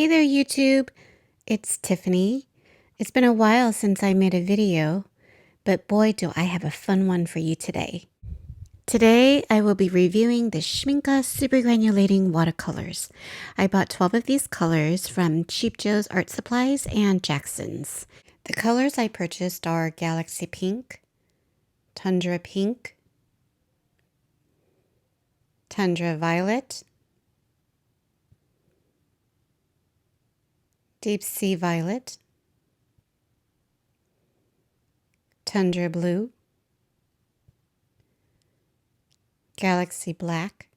Hey there, YouTube. It's Tiffany. It's been a while since I made a video, but boy, do I have a fun one for you today. Today, I will be reviewing the Schmincke Supergranulating Watercolors. I bought 12 of these colors from Cheap Joe's Art Supplies and Jackson's. The colors I purchased are Galaxy Pink, Tundra Pink, Tundra Violet, Deep Sea Violet, Tundra Blue, Galaxy Black,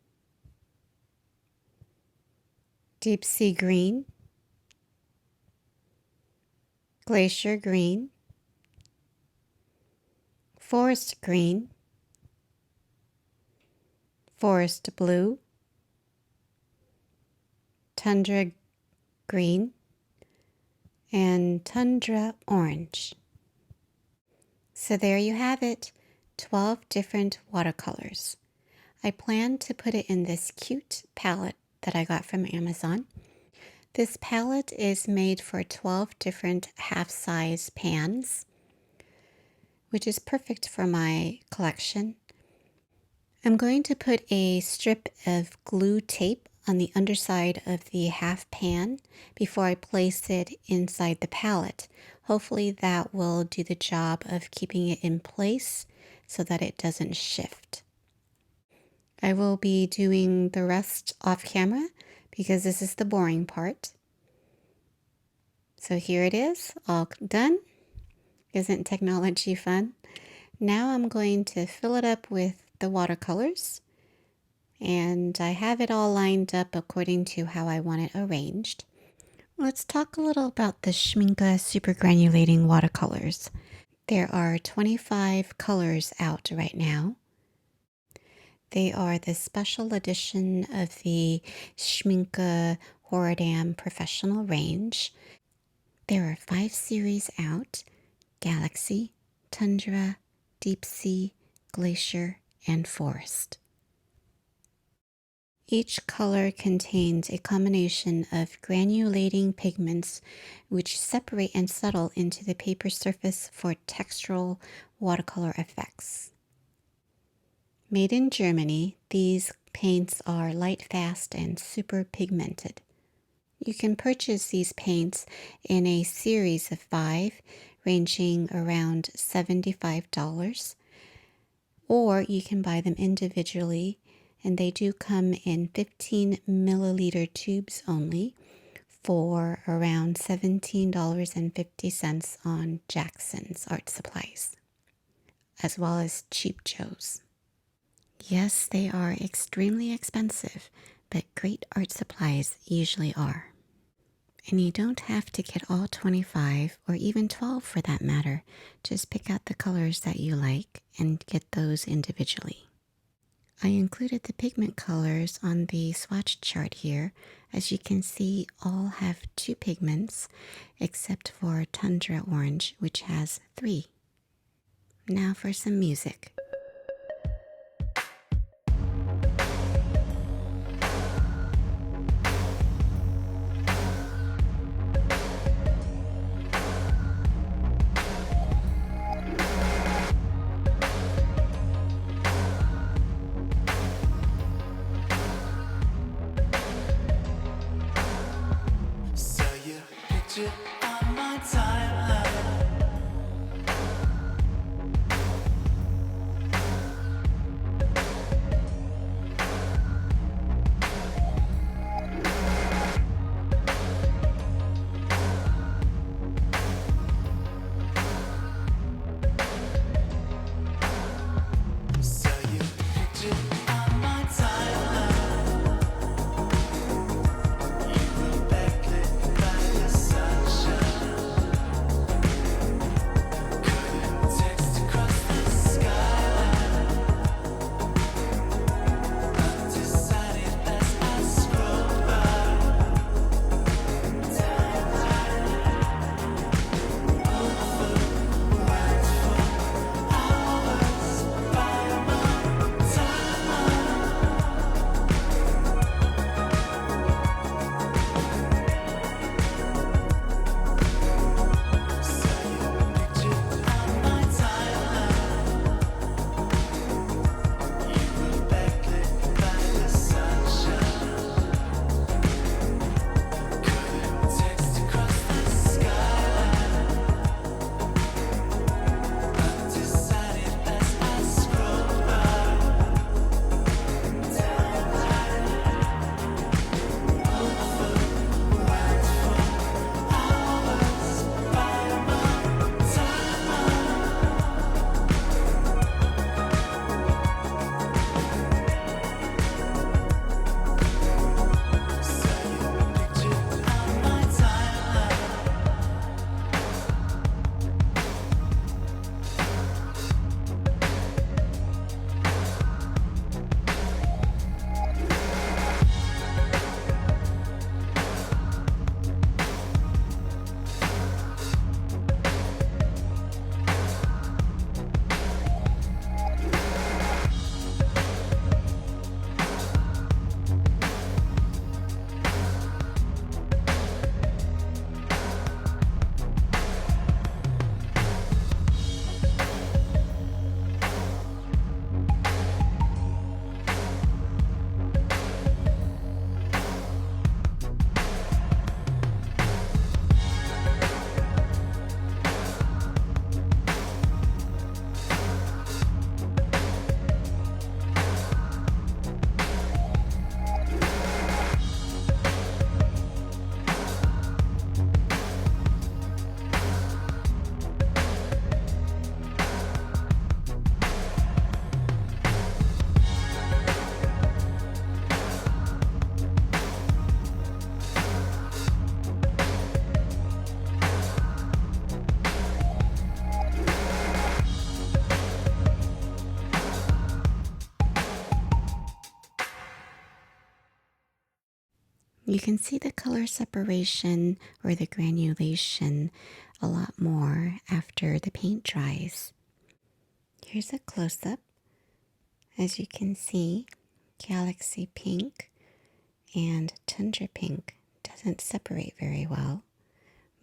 Deep Sea Green, Glacier Green, Forest Green, Forest Blue, Tundra Green, and Tundra Orange. So there you have it, 12 different watercolors. I plan to put it in this cute palette that I got from Amazon. This palette is made for 12 different half-size pans, which is perfect for my collection. I'm going to put a strip of glue tape on the underside of the half pan before I place it inside the palette. Hopefully that will do the job of keeping it in place so that it doesn't shift. I will be doing the rest off camera because this is the boring part. So here it is, all done. Isn't technology fun? Now I'm going to fill it up with the watercolors, and I have it all lined up according to how I want it arranged. Let's talk a little about the Schmincke Supergranulating Watercolors. There are 25 colors out right now. They are the special edition of the Schmincke Horadam Professional range. There are 5 series out: Galaxy, Tundra, Deep Sea, Glacier, and Forest. Each color contains a combination of granulating pigments which separate and settle into the paper surface for textural watercolor effects. Made in Germany, these paints are light fast and super pigmented. You can purchase these paints in a series of 5, ranging around $75, or you can buy them individually, and they do come in 15 milliliter tubes only for around $17.50 on Jackson's Art Supplies, as well as Cheap Joe's. Yes, they are extremely expensive, but great art supplies usually are. And you don't have to get all 25 or even 12 for that matter. Just pick out the colors that you like and get those individually. I included the pigment colors on the swatch chart here. As you can see, all have 2 pigments except for Tundra Orange, which has 3. Now for some music. On my timeline, You can see the color separation or the granulation a lot more after the paint dries. Here's a close-up. As you can see, Galaxy Pink and Tundra Pink doesn't separate very well,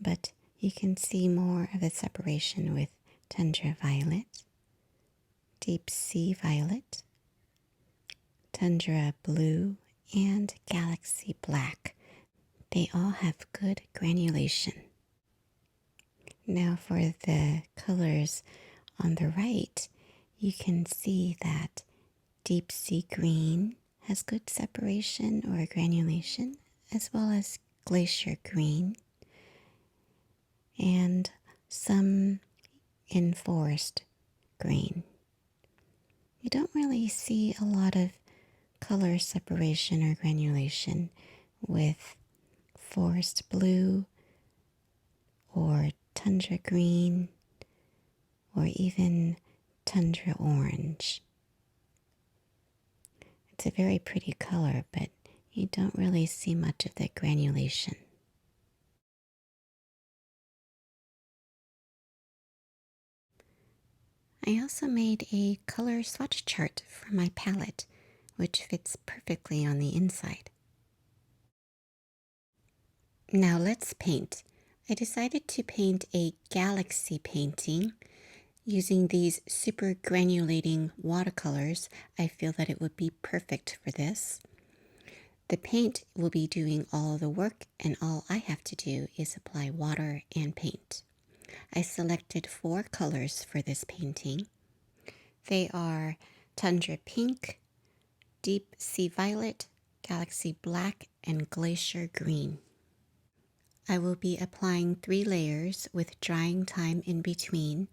but you can see more of the separation with Tundra Violet, Deep Sea Violet, Tundra Blue, and Galaxy Black. They all have good granulation. Now for the colors on the right, you can see that Deep Sea Green has good separation or granulation, as well as Glacier Green, and some in Forest Green. You don't really see a lot of color separation or granulation with Forest Blue or Tundra Green or even Tundra Orange. It's a very pretty color, but you don't really see much of the granulation. I also made a color swatch chart for my palette, which fits perfectly on the inside. Now let's paint. I decided to paint a galaxy painting. Using these super granulating watercolors, I feel that it would be perfect for this. The paint will be doing all the work, and all I have to do is apply water and paint. I selected 4 colors for this painting. They are Tundra Pink, Deep Sea Violet, Galaxy Black, and Glacier Green. I will be applying 3 layers with drying time in between.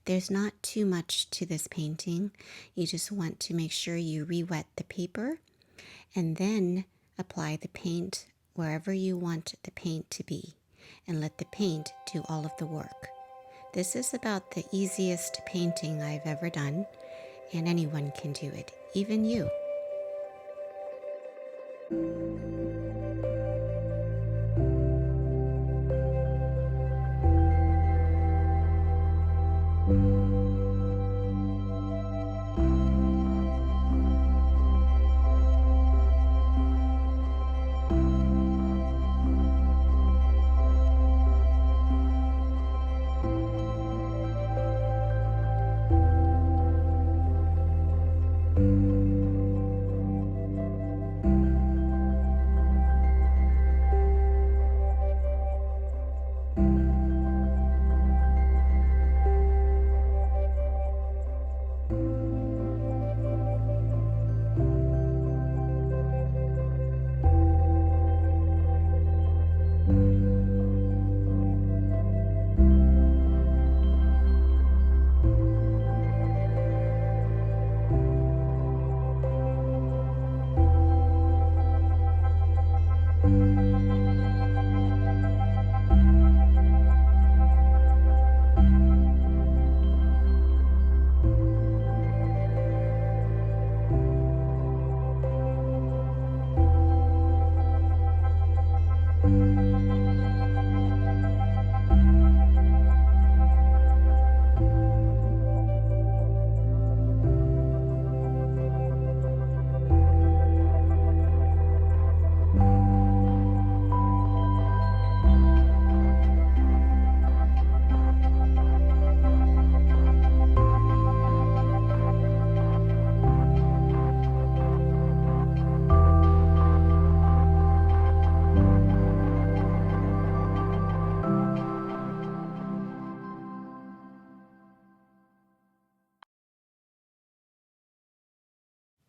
There's not too much to this painting. You just want to make sure you re-wet the paper and then apply the paint wherever you want the paint to be and let the paint do all of the work. This is about the easiest painting I've ever done, and anyone can do it, even you.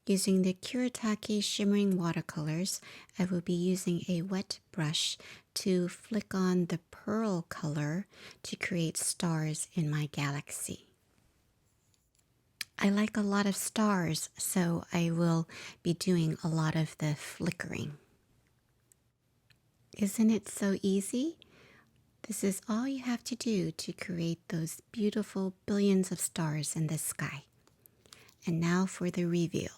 Using the Kuretake Shimmering Watercolors, I will be using a wet brush to flick on the pearl color to create stars in my galaxy. I like a lot of stars, so I will be doing a lot of the flickering. Isn't it so easy? This is all you have to do to create those beautiful billions of stars in the sky. And now for the reveal.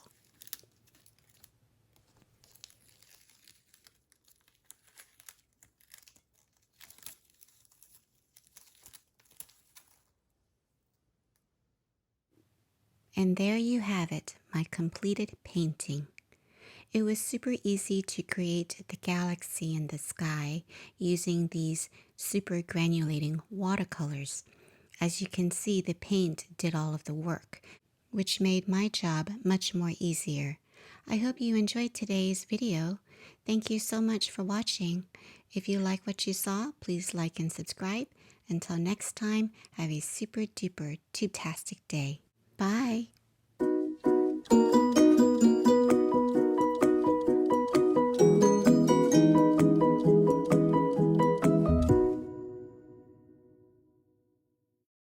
And there you have it, my completed painting. It was super easy to create the galaxy in the sky using these super granulating watercolors. As you can see, the paint did all of the work, which made my job much more easier. I hope you enjoyed today's video. Thank you so much for watching. If you like what you saw, please like and subscribe. Until next time, have a super duper tube-tastic day. Bye!